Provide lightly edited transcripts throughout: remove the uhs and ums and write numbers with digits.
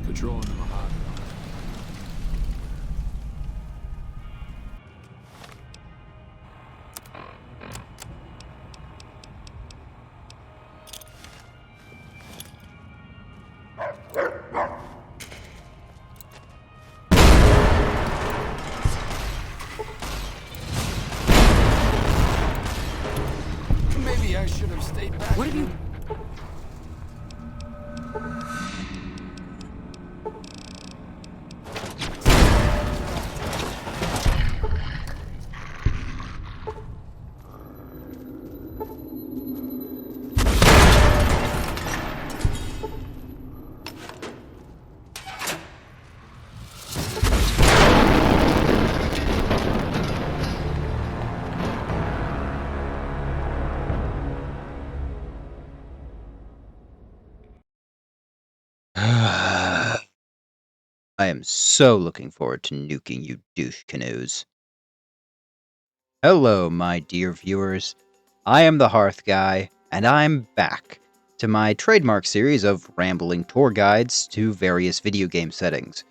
patrolling the Mojave. Maybe I should have stayed back. What have you... I am so looking forward to nuking you douche canoes. Hello, my dear viewers. I am the Hearth Guy, and I'm back to my trademark series of rambling tour guides to various video game settings.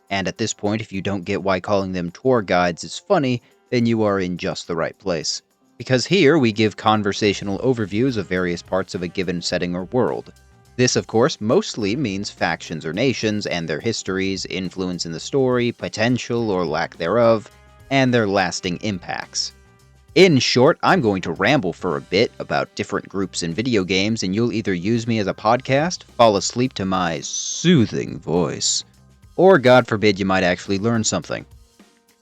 And at this point, if you don't get why calling them tour guides is funny, then you are in just the right place. Because here we give conversational overviews of various parts of a given setting or world. This, of course, mostly means factions or nations and their histories, influence in the story, potential or lack thereof, and their lasting impacts. In short, I'm going to ramble for a bit about different groups in video games, and you'll either use me as a podcast, fall asleep to my soothing voice, or God forbid you might actually learn something.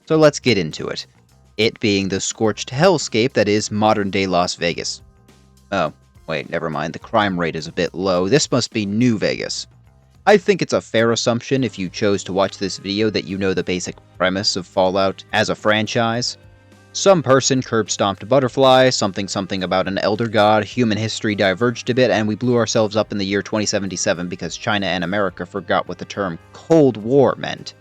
So let's get into it. It being the scorched hellscape that is modern-day Las Vegas. Oh, wait, never mind, the crime rate is a bit low. This must be New Vegas. I think it's a fair assumption if you chose to watch this video that you know the basic premise of Fallout as a franchise. Some person curb-stomped a butterfly, something about an elder god, human history diverged a bit, and we blew ourselves up in the year 2077 because China and America forgot what the term Cold War meant.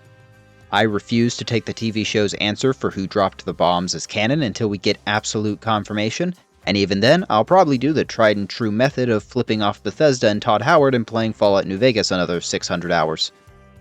I refuse to take the TV show's answer for who dropped the bombs as canon until we get absolute confirmation, and even then, I'll probably do the tried and true method of flipping off Bethesda and Todd Howard and playing Fallout New Vegas another 600 hours.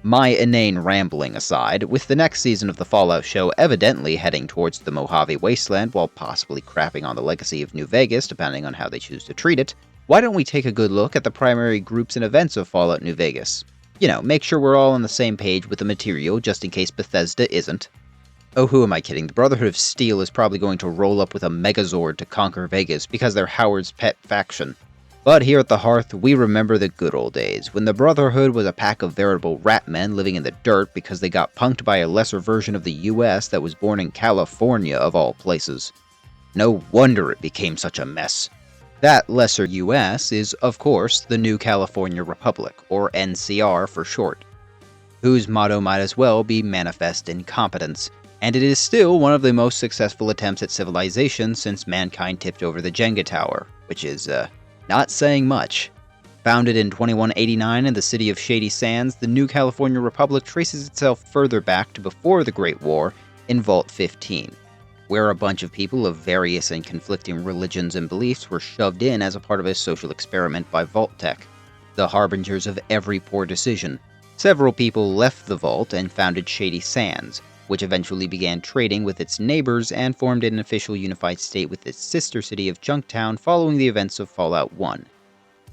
My inane rambling aside, with the next season of the Fallout show evidently heading towards the Mojave Wasteland while possibly crapping on the legacy of New Vegas depending on how they choose to treat it, why don't we take a good look at the primary groups and events of Fallout New Vegas? You know, make sure we're all on the same page with the material just in case Bethesda isn't. Oh, who am I kidding? The Brotherhood of Steel is probably going to roll up with a Megazord to conquer Vegas because they're Howard's pet faction. But here at the Hearth, we remember the good old days, when the Brotherhood was a pack of veritable rat men living in the dirt because they got punked by a lesser version of the US that was born in California of all places. No wonder it became such a mess. That lesser US is, of course, the New California Republic, or NCR for short, whose motto might as well be Manifest Incompetence, and it is still one of the most successful attempts at civilization since mankind tipped over the Jenga Tower, which is, not saying much. Founded in 2189 in the city of Shady Sands, the New California Republic traces itself further back to before the Great War in Vault 15, where a bunch of people of various and conflicting religions and beliefs were shoved in as a part of a social experiment by Vault Tech, the harbingers of every poor decision. Several people left the Vault and founded Shady Sands, which eventually began trading with its neighbors and formed an official unified state with its sister city of Junktown following the events of Fallout 1.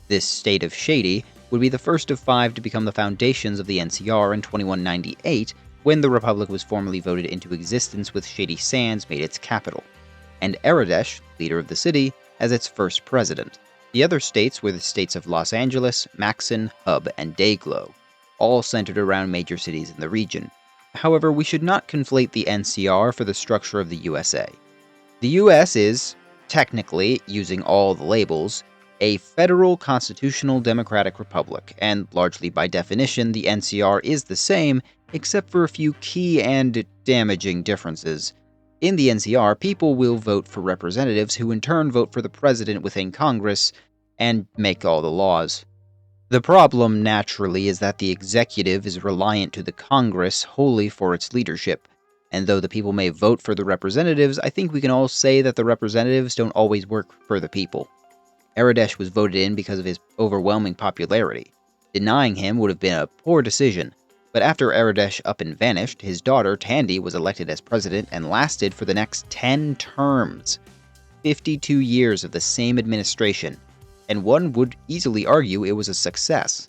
This state of Shady would be the first of 5 to become the foundations of the NCR in 2198, when the Republic was formally voted into existence with Shady Sands made its capital, and Aradesh, leader of the city, as its first president. The other states were the states of Los Angeles, Maxon, Hub, and Dayglow, all centered around major cities in the region. However, we should not conflate the NCR for the structure of the USA. The US is, technically, using all the labels, a federal constitutional democratic republic, and largely by definition, the NCR is the same, except for a few key and damaging differences. In the NCR, people will vote for representatives who in turn vote for the president within Congress and make all the laws. The problem, naturally, is that the executive is reliant to the Congress wholly for its leadership, and though the people may vote for the representatives, I think we can all say that the representatives don't always work for the people. Aradesh was voted in because of his overwhelming popularity. Denying him would have been a poor decision, but after Aradesh up and vanished, his daughter Tandy was elected as president and lasted for the next 10 terms. 52 years of the same administration, and one would easily argue it was a success.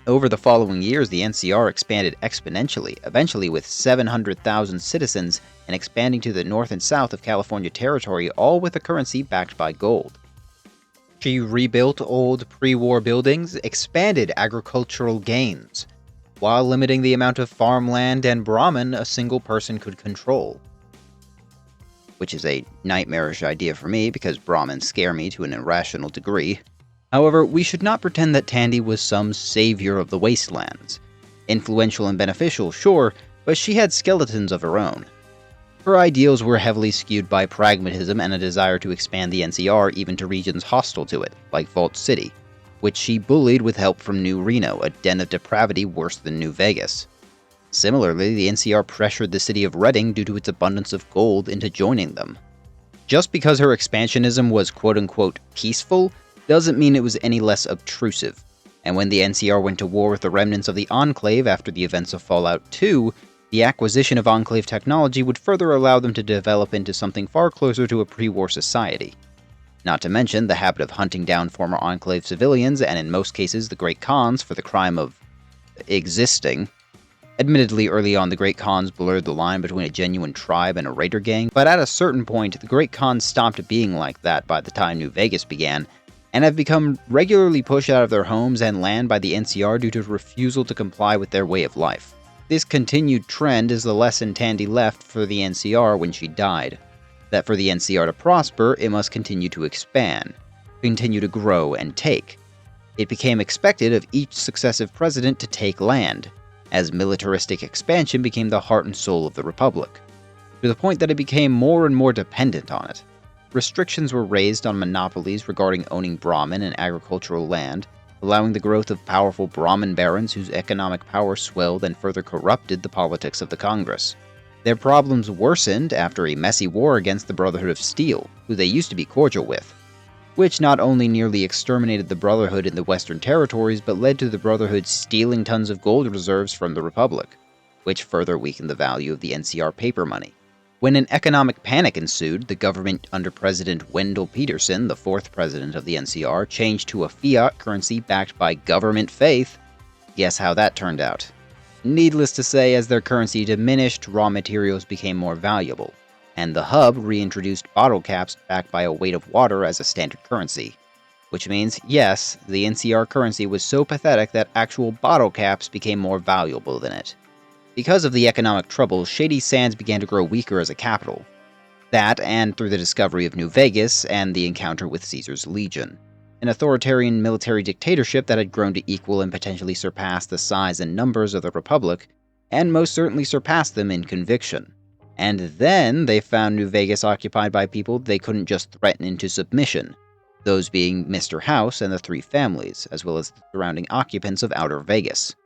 Over the following years, the NCR expanded exponentially, eventually with 700,000 citizens and expanding to the north and south of California territory, all with a currency backed by gold. She rebuilt old pre-war buildings, expanded agricultural gains, while limiting the amount of farmland and Brahmin a single person could control. Which is a nightmarish idea for me, because Brahmins scare me to an irrational degree. However, we should not pretend that Tandy was some savior of the wastelands. Influential and beneficial, sure, but she had skeletons of her own. Her ideals were heavily skewed by pragmatism and a desire to expand the NCR even to regions hostile to it, like Vault City, which she bullied with help from New Reno, a den of depravity worse than New Vegas. Similarly, the NCR pressured the city of Redding due to its abundance of gold into joining them. Just because her expansionism was quote-unquote peaceful doesn't mean it was any less obtrusive, and when the NCR went to war with the remnants of the Enclave after the events of Fallout 2, the acquisition of Enclave technology would further allow them to develop into something far closer to a pre-war society. Not to mention the habit of hunting down former Enclave civilians, and in most cases the Great Khans, for the crime of existing. Admittedly, early on, the Great Khans blurred the line between a genuine tribe and a raider gang, but at a certain point, the Great Khans stopped being like that by the time New Vegas began, and have become regularly pushed out of their homes and land by the NCR due to refusal to comply with their way of life. This continued trend is the lesson Tandy left for the NCR when she died. That for the NCR to prosper, it must continue to expand, continue to grow and take. It became expected of each successive president to take land, as militaristic expansion became the heart and soul of the Republic, to the point that it became more and more dependent on it. Restrictions were raised on monopolies regarding owning Brahmin and agricultural land, allowing the growth of powerful Brahmin barons whose economic power swelled and further corrupted the politics of the Congress. Their problems worsened after a messy war against the Brotherhood of Steel, who they used to be cordial with, which not only nearly exterminated the Brotherhood in the Western Territories, but led to the Brotherhood stealing tons of gold reserves from the Republic, which further weakened the value of the NCR paper money. When an economic panic ensued, the government under President Wendell Peterson, the fourth president of the NCR, changed to a fiat currency backed by government faith. Guess how that turned out? Needless to say, as their currency diminished, raw materials became more valuable, and the hub reintroduced bottle caps backed by a weight of water as a standard currency. Which means, yes, the NCR currency was so pathetic that actual bottle caps became more valuable than it. Because of the economic troubles, Shady Sands began to grow weaker as a capital. That, and through the discovery of New Vegas and the encounter with Caesar's Legion, an authoritarian military dictatorship that had grown to equal and potentially surpass the size and numbers of the Republic, and most certainly surpass them in conviction. And then they found New Vegas occupied by people they couldn't just threaten into submission, those being Mr. House and the three families, as well as the surrounding occupants of Outer Vegas.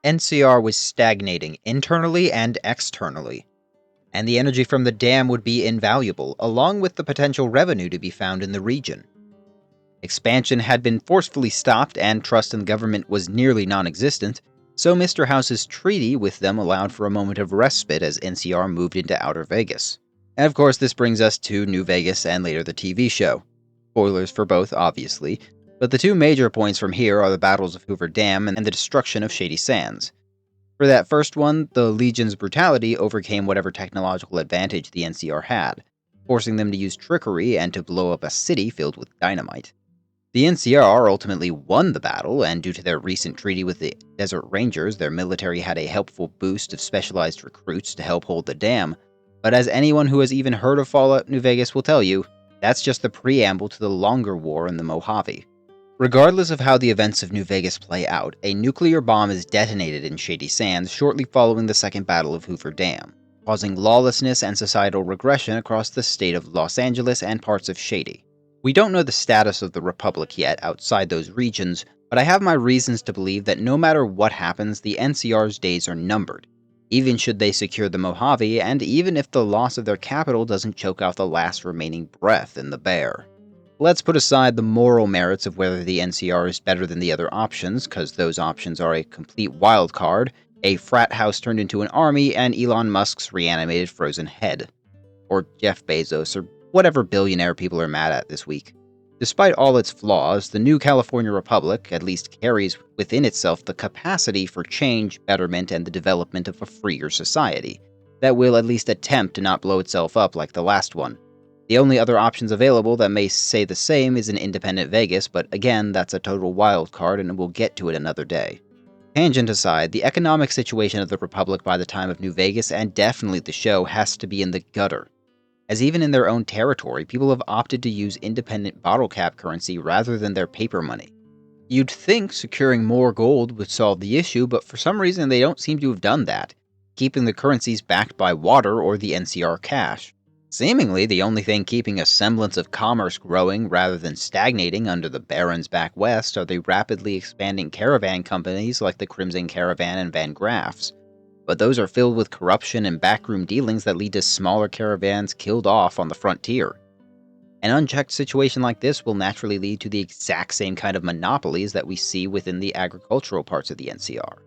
NCR was stagnating internally and externally, and the energy from the dam would be invaluable, along with the potential revenue to be found in the region. Expansion had been forcefully stopped, and trust in the government was nearly non-existent, so Mr. House's treaty with them allowed for a moment of respite as NCR moved into Outer Vegas. And of course, this brings us to New Vegas and later the TV show. Spoilers for both, obviously, but the two major points from here are the battles of Hoover Dam and the destruction of Shady Sands. For that first one, the Legion's brutality overcame whatever technological advantage the NCR had, forcing them to use trickery and to blow up a city filled with dynamite. The NCR ultimately won the battle, and due to their recent treaty with the Desert Rangers, their military had a helpful boost of specialized recruits to help hold the dam, but as anyone who has even heard of Fallout New Vegas will tell you, that's just the preamble to the longer war in the Mojave. Regardless of how the events of New Vegas play out, a nuclear bomb is detonated in Shady Sands shortly following the Second Battle of Hoover Dam, causing lawlessness and societal regression across the state of Los Angeles and parts of Shady. We don't know the status of the Republic yet outside those regions, but I have my reasons to believe that no matter what happens, the NCR's days are numbered, even should they secure the Mojave, and even if the loss of their capital doesn't choke out the last remaining breath in the bear. Let's put aside the moral merits of whether the NCR is better than the other options, because those options are a complete wild card, a frat house turned into an army, and Elon Musk's reanimated frozen head. Or Jeff Bezos, or whatever billionaire people are mad at this week. Despite all its flaws, the new California Republic at least carries within itself the capacity for change, betterment, and the development of a freer society that will at least attempt to not blow itself up like the last one. The only other options available that may say the same is an independent Vegas, but again, that's a total wild card and we'll get to it another day. Tangent aside, the economic situation of the Republic by the time of New Vegas, and definitely the show, has to be in the gutter, as even in their own territory, people have opted to use independent bottle cap currency rather than their paper money. You'd think securing more gold would solve the issue, but for some reason they don't seem to have done that, keeping the currencies backed by water or the NCR cash. Seemingly, the only thing keeping a semblance of commerce growing rather than stagnating under the barons back west are the rapidly expanding caravan companies like the Crimson Caravan and Van Graff's. But those are filled with corruption and backroom dealings that lead to smaller caravans killed off on the frontier. An unchecked situation like this will naturally lead to the exact same kind of monopolies that we see within the agricultural parts of the NCR,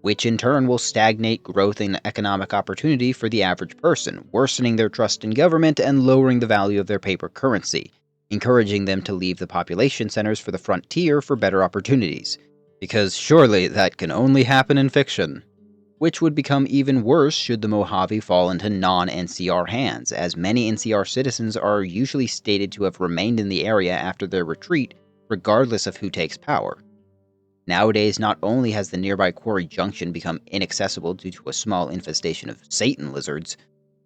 which in turn will stagnate growth and economic opportunity for the average person, worsening their trust in government and lowering the value of their paper currency, encouraging them to leave the population centers for the frontier for better opportunities. Because surely that can only happen in fiction. Which would become even worse should the Mojave fall into non-NCR hands, as many NCR citizens are usually stated to have remained in the area after their retreat, regardless of who takes power. Nowadays, not only has the nearby Quarry Junction become inaccessible due to a small infestation of Satan lizards,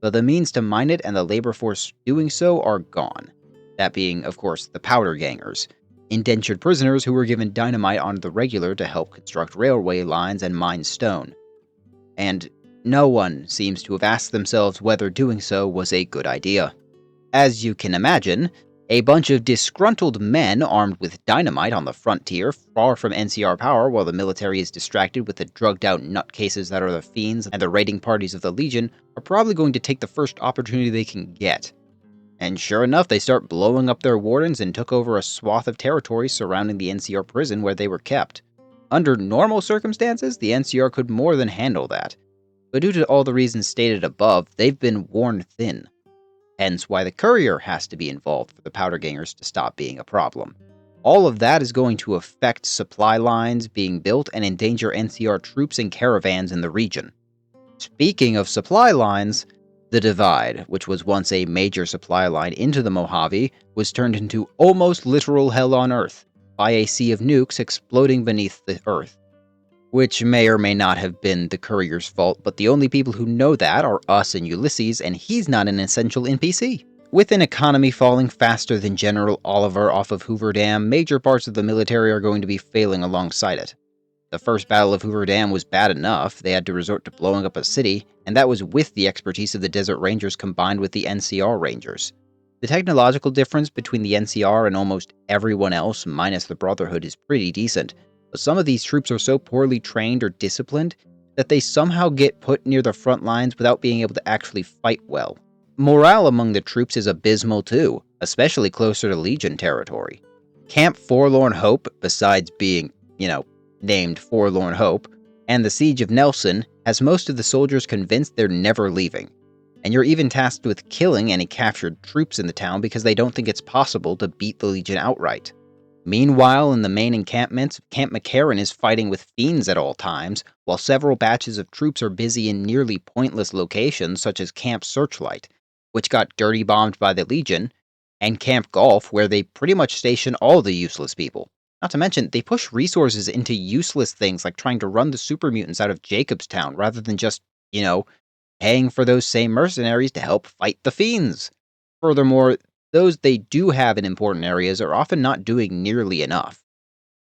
but the means to mine it and the labor force doing so are gone. That being, of course, the powder gangers, indentured prisoners who were given dynamite on the regular to help construct railway lines and mine stone. And no one seems to have asked themselves whether doing so was a good idea. As you can imagine, a bunch of disgruntled men armed with dynamite on the frontier, far from NCR power while the military is distracted with the drugged-out nutcases that are the Fiends and the raiding parties of the Legion, are probably going to take the first opportunity they can get. And sure enough, they start blowing up their wardens and took over a swath of territory surrounding the NCR prison where they were kept. Under normal circumstances, the NCR could more than handle that, but due to all the reasons stated above, they've been worn thin. Hence why the courier has to be involved for the powder gangers to stop being a problem. All of that is going to affect supply lines being built and endanger NCR troops and caravans in the region. Speaking of supply lines, the Divide, which was once a major supply line into the Mojave, was turned into almost literal hell on Earth by a sea of nukes exploding beneath the Earth. Which may or may not have been the courier's fault, but the only people who know that are us and Ulysses, and he's not an essential NPC. With an economy falling faster than General Oliver off of Hoover Dam, major parts of the military are going to be failing alongside it. The first battle of Hoover Dam was bad enough, they had to resort to blowing up a city, and that was with the expertise of the Desert Rangers combined with the NCR Rangers. The technological difference between the NCR and almost everyone else, minus the Brotherhood, is pretty decent, but some of these troops are so poorly trained or disciplined that they somehow get put near the front lines without being able to actually fight well. Morale among the troops is abysmal too, especially closer to Legion territory. Camp Forlorn Hope, besides being, named Forlorn Hope, and the Siege of Nelson, has most of the soldiers convinced they're never leaving. And you're even tasked with killing any captured troops in the town because they don't think it's possible to beat the Legion outright. Meanwhile, in the main encampments, Camp McCarran is fighting with Fiends at all times, while several batches of troops are busy in nearly pointless locations such as Camp Searchlight, which got dirty bombed by the Legion, and Camp Golf, where they pretty much station all the useless people. Not to mention, they push resources into useless things like trying to run the super mutants out of Jacobstown rather than just, paying for those same mercenaries to help fight the Fiends. Furthermore, those they do have in important areas are often not doing nearly enough.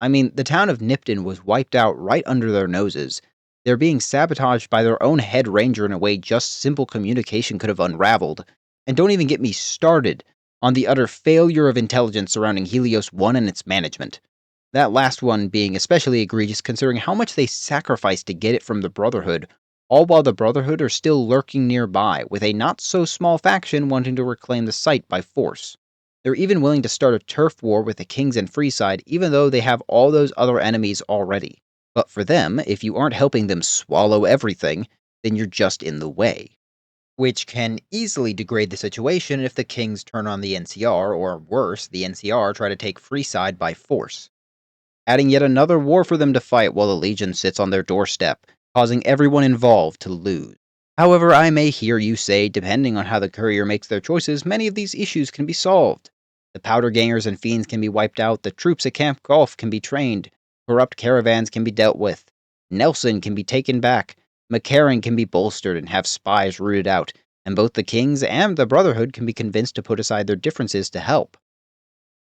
I mean, the town of Nipton was wiped out right under their noses. They're being sabotaged by their own head ranger in a way just simple communication could have unraveled. And don't even get me started on the utter failure of intelligence surrounding Helios 1 and its management. That last one being especially egregious considering how much they sacrificed to get it from the Brotherhood, all while the Brotherhood are still lurking nearby, with a not-so-small faction wanting to reclaim the site by force. They're even willing to start a turf war with the Kings and Freeside, even though they have all those other enemies already. But for them, if you aren't helping them swallow everything, then you're just in the way. Which can easily degrade the situation if the Kings turn on the NCR, or worse, the NCR try to take Freeside by force, adding yet another war for them to fight while the Legion sits on their doorstep, causing everyone involved to lose. However, I may hear you say, depending on how the courier makes their choices, many of these issues can be solved. The powder gangers and fiends can be wiped out, the troops at Camp Gulf can be trained, corrupt caravans can be dealt with, Nelson can be taken back, McCarran can be bolstered and have spies rooted out, and both the Kings and the Brotherhood can be convinced to put aside their differences to help.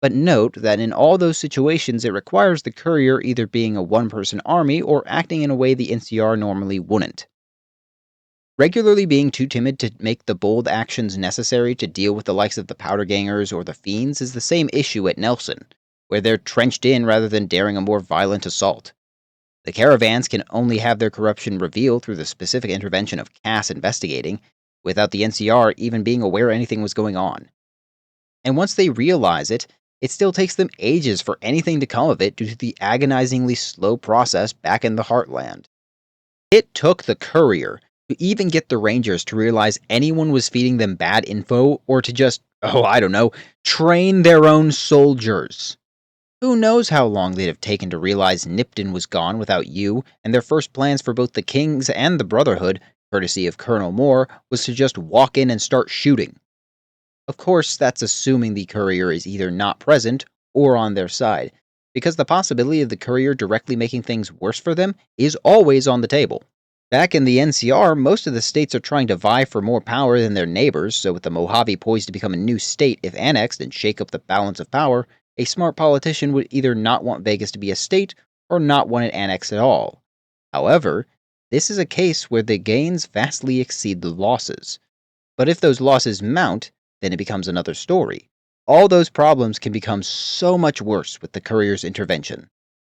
But note that in all those situations it requires the courier either being a one-person army or acting in a way the NCR normally wouldn't. Regularly being too timid to make the bold actions necessary to deal with the likes of the powder gangers or the fiends is the same issue at Nelson, where they're trenched in rather than daring a more violent assault. The caravans can only have their corruption revealed through the specific intervention of Cass investigating, without the NCR even being aware anything was going on. And once they realize it, it still takes them ages for anything to come of it due to the agonizingly slow process back in the Heartland. It took the courier to even get the Rangers to realize anyone was feeding them bad info or to just, train their own soldiers. Who knows how long they'd have taken to realize Nipton was gone without you, and their first plans for both the Kings and the Brotherhood, courtesy of Colonel Moore, was to just walk in and start shooting. Of course, that's assuming the courier is either not present or on their side, because the possibility of the courier directly making things worse for them is always on the table. Back in the NCR, most of the states are trying to vie for more power than their neighbors, so with the Mojave poised to become a new state if annexed and shake up the balance of power, a smart politician would either not want Vegas to be a state or not want it annexed at all. However, this is a case where the gains vastly exceed the losses. But if those losses mount, then it becomes another story. All those problems can become so much worse with the courier's intervention.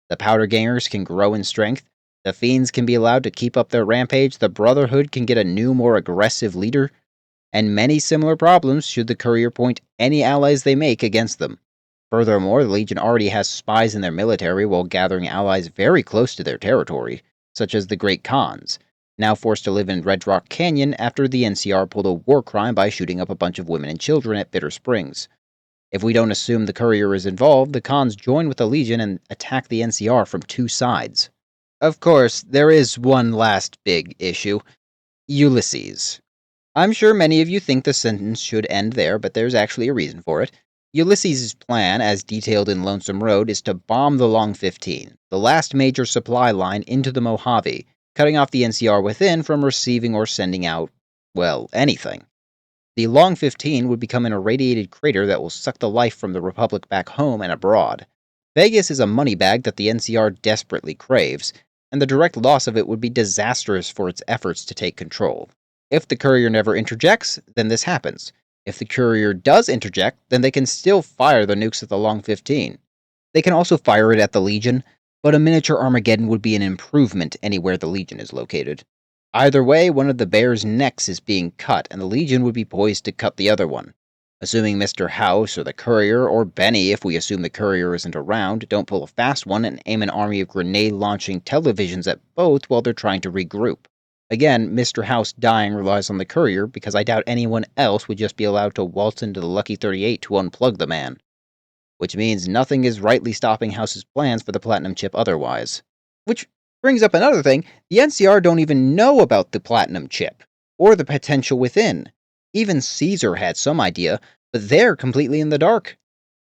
The powder gangers can grow in strength, the fiends can be allowed to keep up their rampage, the Brotherhood can get a new, more aggressive leader, and many similar problems should the courier point any allies they make against them. Furthermore, the Legion already has spies in their military while gathering allies very close to their territory, such as the Great Khans, now forced to live in Red Rock Canyon after the NCR pulled a war crime by shooting up a bunch of women and children at Bitter Springs. If we don't assume the courier is involved, the Khans join with the Legion and attack the NCR from two sides. Of course, there is one last big issue. Ulysses. I'm sure many of you think the sentence should end there, but there's actually a reason for it. Ulysses' plan, as detailed in Lonesome Road, is to bomb the Long 15, the last major supply line into the Mojave, cutting off the NCR within from receiving or sending out, well, anything. The Long 15 would become an irradiated crater that will suck the life from the Republic back home and abroad. Vegas is a money bag that the NCR desperately craves, and the direct loss of it would be disastrous for its efforts to take control. If the courier never interjects, then this happens. If the courier does interject, then they can still fire the nukes at the Long 15. They can also fire it at the Legion, but a miniature Armageddon would be an improvement anywhere the Legion is located. Either way, one of the bear's necks is being cut, and the Legion would be poised to cut the other one. Assuming Mr. House, or the courier, or Benny, if we assume the courier isn't around, don't pull a fast one and aim an army of grenade-launching televisions at both while they're trying to regroup. Again, Mr. House dying relies on the courier, because I doubt anyone else would just be allowed to waltz into the Lucky 38 to unplug the man. Which means nothing is rightly stopping House's plans for the Platinum Chip otherwise. Which brings up another thing, the NCR don't even know about the Platinum Chip, or the potential within. Even Caesar had some idea, but they're completely in the dark.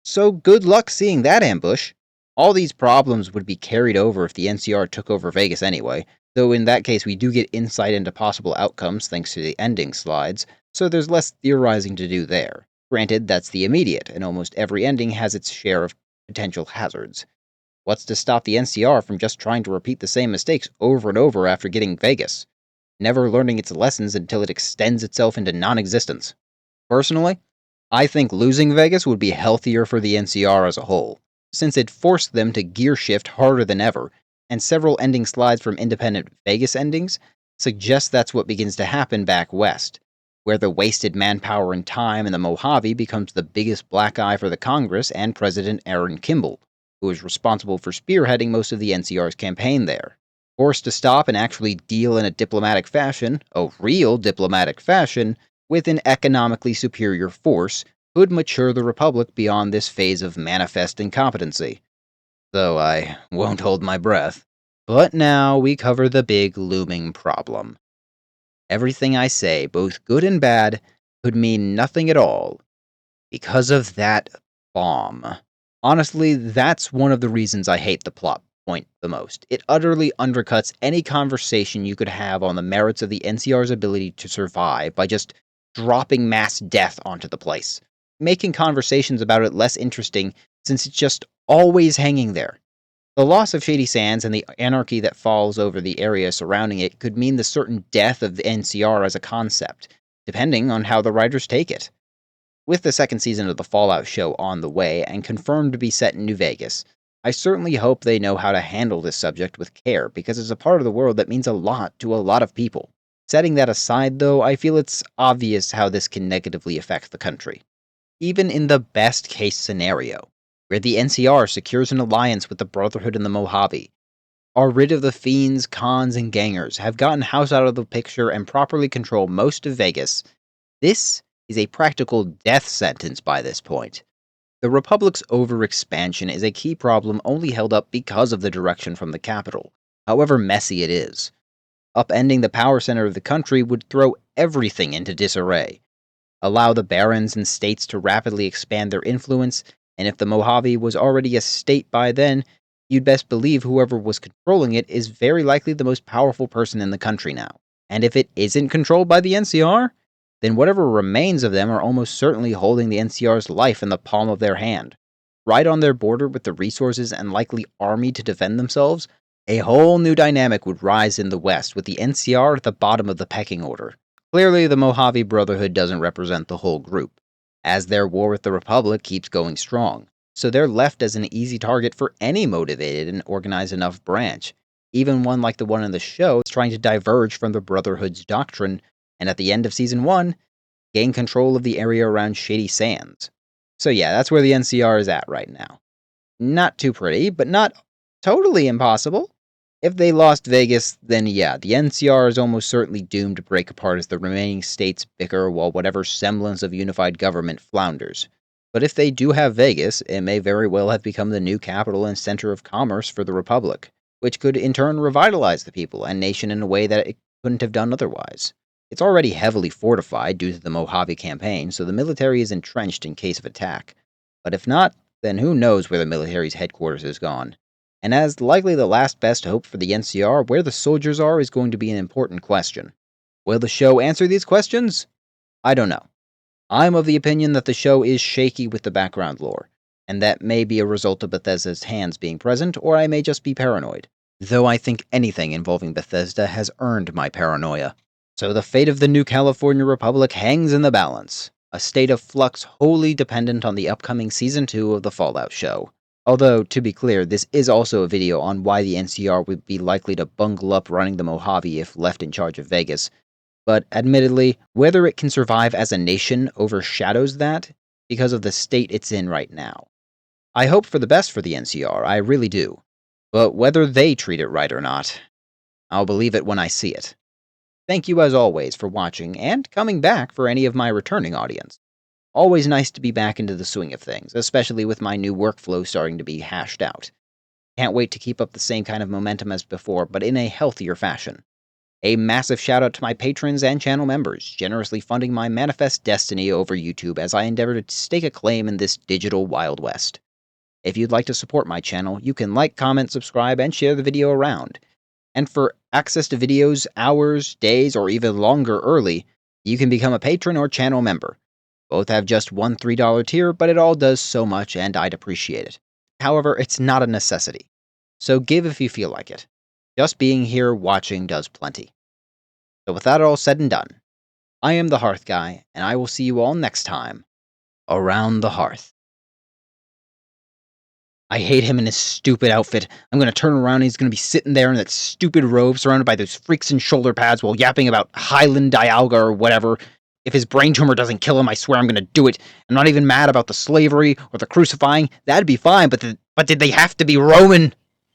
So good luck seeing that ambush. All these problems would be carried over if the NCR took over Vegas anyway, though in that case we do get insight into possible outcomes thanks to the ending slides, so there's less theorizing to do there. Granted, that's the immediate, and almost every ending has its share of potential hazards. What's to stop the NCR from just trying to repeat the same mistakes over and over after getting Vegas, never learning its lessons until it extends itself into non-existence? Personally, I think losing Vegas would be healthier for the NCR as a whole, since it forced them to gear shift harder than ever, and several ending slides from independent Vegas endings suggest that's what begins to happen back west, where the wasted manpower and time in the Mojave becomes the biggest black eye for the Congress and President Aaron Kimball, who is responsible for spearheading most of the NCR's campaign there. Forced to stop and actually deal in a diplomatic fashion, a real diplomatic fashion, with an economically superior force, could mature the Republic beyond this phase of manifest incompetency. Though I won't hold my breath. But now we cover the big looming problem. Everything I say, both good and bad, could mean nothing at all because of that bomb. Honestly, that's one of the reasons I hate the plot point the most. It utterly undercuts any conversation you could have on the merits of the NCR's ability to survive by just dropping mass death onto the place, making conversations about it less interesting since it's just always hanging there. The loss of Shady Sands and the anarchy that falls over the area surrounding it could mean the certain death of the NCR as a concept, depending on how the writers take it. With the second season of the Fallout show on the way and confirmed to be set in New Vegas, I certainly hope they know how to handle this subject with care because it's a part of the world that means a lot to a lot of people. Setting that aside, though, I feel it's obvious how this can negatively affect the country. Even in the best case scenario, where the NCR secures an alliance with the Brotherhood in the Mojave, are rid of the fiends, cons, and gangers, have gotten House out of the picture, and properly control most of Vegas, this is a practical death sentence by this point. The Republic's overexpansion is a key problem only held up because of the direction from the capital, however messy it is. Upending the power center of the country would throw everything into disarray, allow the barons and states to rapidly expand their influence, and if the Mojave was already a state by then, you'd best believe whoever was controlling it is very likely the most powerful person in the country now. And if it isn't controlled by the NCR, then whatever remains of them are almost certainly holding the NCR's life in the palm of their hand. Right on their border with the resources and likely army to defend themselves, a whole new dynamic would rise in the West with the NCR at the bottom of the pecking order. Clearly, the Mojave Brotherhood doesn't represent the whole group, as their war with the Republic keeps going strong, so they're left as an easy target for any motivated and organized enough branch, even one like the one in the show is trying to diverge from the Brotherhood's doctrine, and at the end of Season 1, gain control of the area around Shady Sands. So yeah, that's where the NCR is at right now. Not too pretty, but not totally impossible. If they lost Vegas, then yeah, the NCR is almost certainly doomed to break apart as the remaining states bicker while whatever semblance of unified government flounders. But if they do have Vegas, it may very well have become the new capital and center of commerce for the Republic, which could in turn revitalize the people and nation in a way that it couldn't have done otherwise. It's already heavily fortified due to the Mojave campaign, so the military is entrenched in case of attack. But if not, then who knows where the military's headquarters has gone. And as likely the last best hope for the NCR, where the soldiers are is going to be an important question. Will the show answer these questions? I don't know. I'm of the opinion that the show is shaky with the background lore, and that may be a result of Bethesda's hands being present, or I may just be paranoid. Though I think anything involving Bethesda has earned my paranoia. So the fate of the New California Republic hangs in the balance, a state of flux wholly dependent on the upcoming Season 2 of the Fallout show. Although, to be clear, this is also a video on why the NCR would be likely to bungle up running the Mojave if left in charge of Vegas, but admittedly, whether it can survive as a nation overshadows that because of the state it's in right now. I hope for the best for the NCR, I really do, but whether they treat it right or not, I'll believe it when I see it. Thank you as always for watching and coming back for any of my returning audience. Always nice to be back into the swing of things, especially with my new workflow starting to be hashed out. Can't wait to keep up the same kind of momentum as before, but in a healthier fashion. A massive shout out to my patrons and channel members, generously funding my manifest destiny over YouTube as I endeavor to stake a claim in this digital Wild West. If you'd like to support my channel, you can like, comment, subscribe, and share the video around. And for access to videos hours, days, or even longer early, you can become a patron or channel member. Both have just one $3 tier, but it all does so much and I'd appreciate it. However, it's not a necessity. So give if you feel like it. Just being here watching does plenty. So with that all said and done, I am the Hearth Guy, and I will see you all next time around the hearth. I hate him in his stupid outfit. I'm gonna turn around and he's gonna be sitting there in that stupid robe surrounded by those freaks and shoulder pads while yapping about Highland Dialga or whatever. If his brain tumor doesn't kill him, I swear I'm gonna do it. I'm not even mad about the slavery or the crucifying. That'd be fine, but did they have to be Roman?